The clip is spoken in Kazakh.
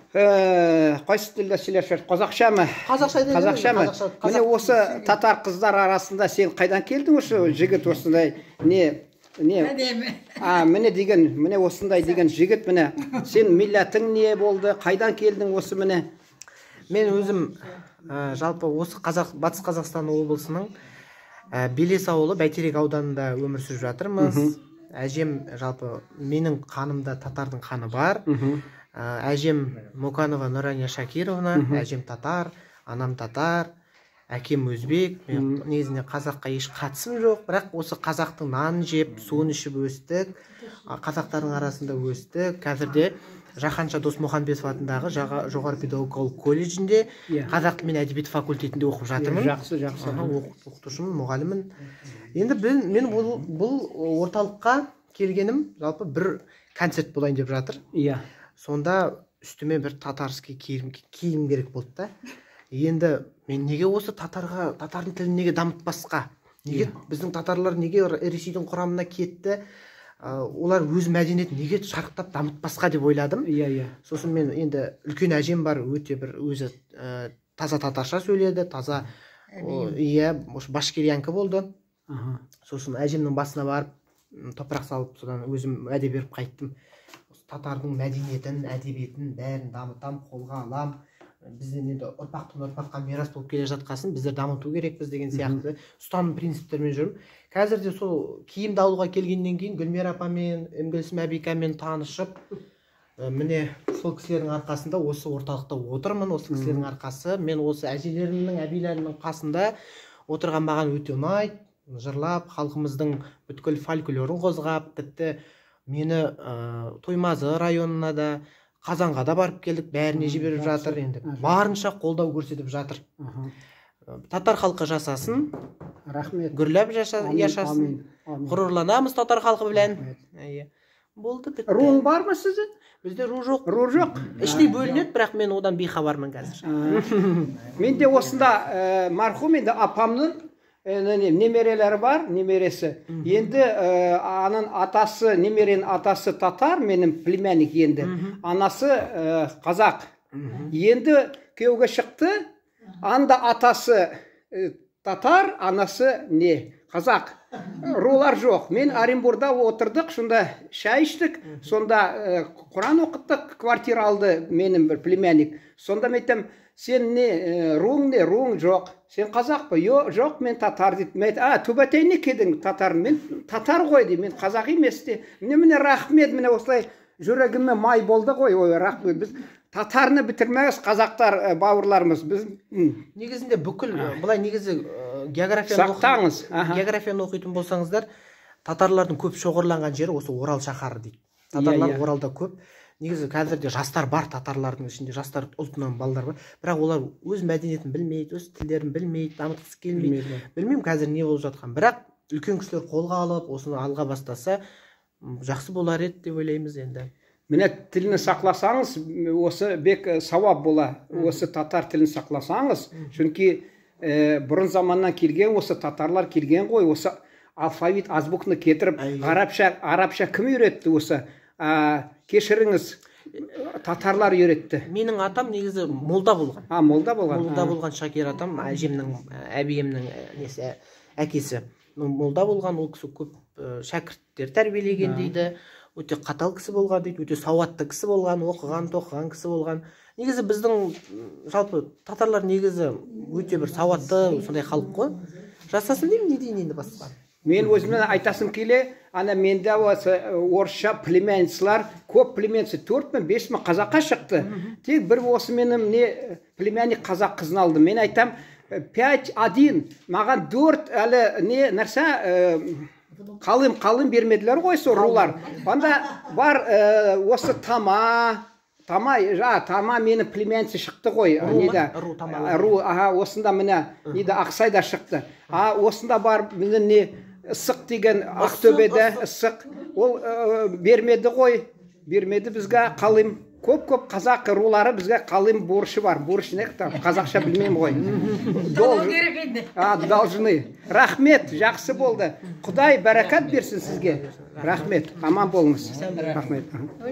Қайсы тілде сөйлеседі? Қазақша ма? Қазақша ма? Міне осы татар қыздар арасында сен қайдан келдің осы жігіт осындай не міне деген міне осындай деген жігіт міне сен милләтің не болды? Қайдан келдің осы міне? Мен өзім жалпы осы Батыс Қазақстан облысының Белес ауылы Бәйтерек ауданында өмір сүріп жатырмыз. Әжем жалпы менің қанымда татардың қаны бар. Әжем Муканова Нұрания Шакировна, әжем татар, анам татар, әкем өзбек. Мен негізінде қазаққа еш қатысым жоқ, бірақ осы қазақтың нанын жеп, суын ішіп өстік, қазақтардың арасында өстік. Қазірде Жаһанша Досмұхамбетов атындағы жоғары педагогикалық колледжінде қазақ тілі мен әдебиет факультетінде оқып жатырмын. Жақсы. Оқытушымын, мұғаліммін. Енді мен бұл орталыққа келгенім жалпы бір концерт болайын деп жатыр. Сонда үстіме бір татарский киім керек болды да. Енді мен неге осы татардың тілін неге дамытпасқа? Неге біздің татарлар неге Ресейдің құрамына кетті? Олар өз мәдениетін неге шарықтап дамытпасқа деп ойладым. Сосын мен енді үлкен әжем бар, өте бір өзі таза татарша сөйледі, таза башкирянка болды. Сосын әжемнің басына барып топырақ салып, содан өзім уәде беріп қайттым. Татардың мәдениетін, әдебиетін бәрін дамытам, қолға алам. Бізден енді ұрпақтан ұрпаққа мирас болып келе жатқасын біздер дамыту керекпіз деген сияқты ұстаным принциптермен жүрмін. Қазірде сол киімді алуға келгеннен кейін Гүлмира апамен, Эмгүлсім Әбикамен танышып, міне сол кісілердің арқасында осы орталықта отырмын. Осы кісілердің арқасы, мен осы әжелерімнің, әбилерімнің қасында отырған маған өте ұнайды. Жырлап, халқымыздың бүткіл фольклорын қозғап, тіпті мені Тоймазы районына да, Қазанға да барып келдік, бәріне жіберіп жатыр. Енді барынша қолдау көрсетіп жатыр. Татар халқы жасасын, рахмет. Гүрләп яшасын. Ғұрурланамыз татар халқы білән. Болды. Руың бар ма сіздің? Бізде ру жоқ. Ру жоқ. Іштей бөлінеді, бірақ мен одан бейхабармын қазір. Менде осында марқұм енді апамның немерелері бар, немересі. Енді аның атасы, немеренің атасы татар, менің племянник енді. Анасы қазақ. Енді күйеуге шықты, анда атасы татар, анасы қазақ. Рулар жоқ. Мен Оренбургда отырдық, сонда шай іштік, сонда Құран оқыттық, квартира алды менің бір племянник. Сонда мен айтам, сен руың жоқ. Сен қазақ па? Жоқ, мен татар дейді. Мен түбәтей не кедің татар? Мен татар ғой дейді, мен қазақ емес де. Міне рахмет, міне осылай жүрегіме май болды ғой, рахмет. Біз татарны бітірмеңіз, қазақтар бауырларымыз. Біз негізінде бүкіл былай негізі географияны оқитын болсаңыздар, татарлардың көп шоғырланған жері осы Орал шаһары дейді. Татарлар Оралда көп. Негізі қазірде жастар бар, татарлардың ішінде жастар ұлтынан балдар бар, бірақ олар өз мәдениетін білмейді, өз тілдерін білмейді, дамытқысы келмейді. Білмеймін қазір не болып жатқан, бірақ үлкен кісілер қолға алып, осыны алға бастаса, жақсы болар еді деп ойлаймыз енді. Міне тілін сақласаңыз, осы бек сауап бола, осы татар тілін сақласаңыз, чүнки бұрын заманнан келген, осы татарлар келген ғой, осы алфавит, азбукны кетіріп, арабша кім үйретті осы? Кешіріңіз, татарлар үйретті. Менің атам негізі молда болған. Молда болған. Молда болған Шакир атам, әжемнің, әбиемнің әкесі. Молда болған, ол кісі көп шәкірттер тәрбиелеген дейді. Өте қатал кісі болған дейді, өте сауатты кісі болған, тоқыған кісі болған. Негізі біздің жалпы татарлар негізі өте бір сауатты, сондай халық қой. Жасасын деймін, не дейін енді басқа. Мен өзімнен айтасым келе, менде осы орысша племянницалар, көп племянница 4-5 қазаққа шықты. Тек бір осы менің племянник қазақ қызын алды. Мен айтам 5-1, маған 4 әлі нәрсе қалым бермеділер ғой сол рулар. Онда бар осы Тама менің племянница шықты ғой. Осында міне Ақсайда шықты. Осында бар менің Ысық деген Ақтөбеде Ысық. Ол бермеді ғой. Бермеді бізге қалым. Көп қазақ рулары бізге қалым борышы бар. Борыш не? Қазақша білмеймін ғой. Должны. Рахмет, жақсы болды. Құдай бәрекат берсін сізге. Рахмет, аман болыңыз. Рахмет.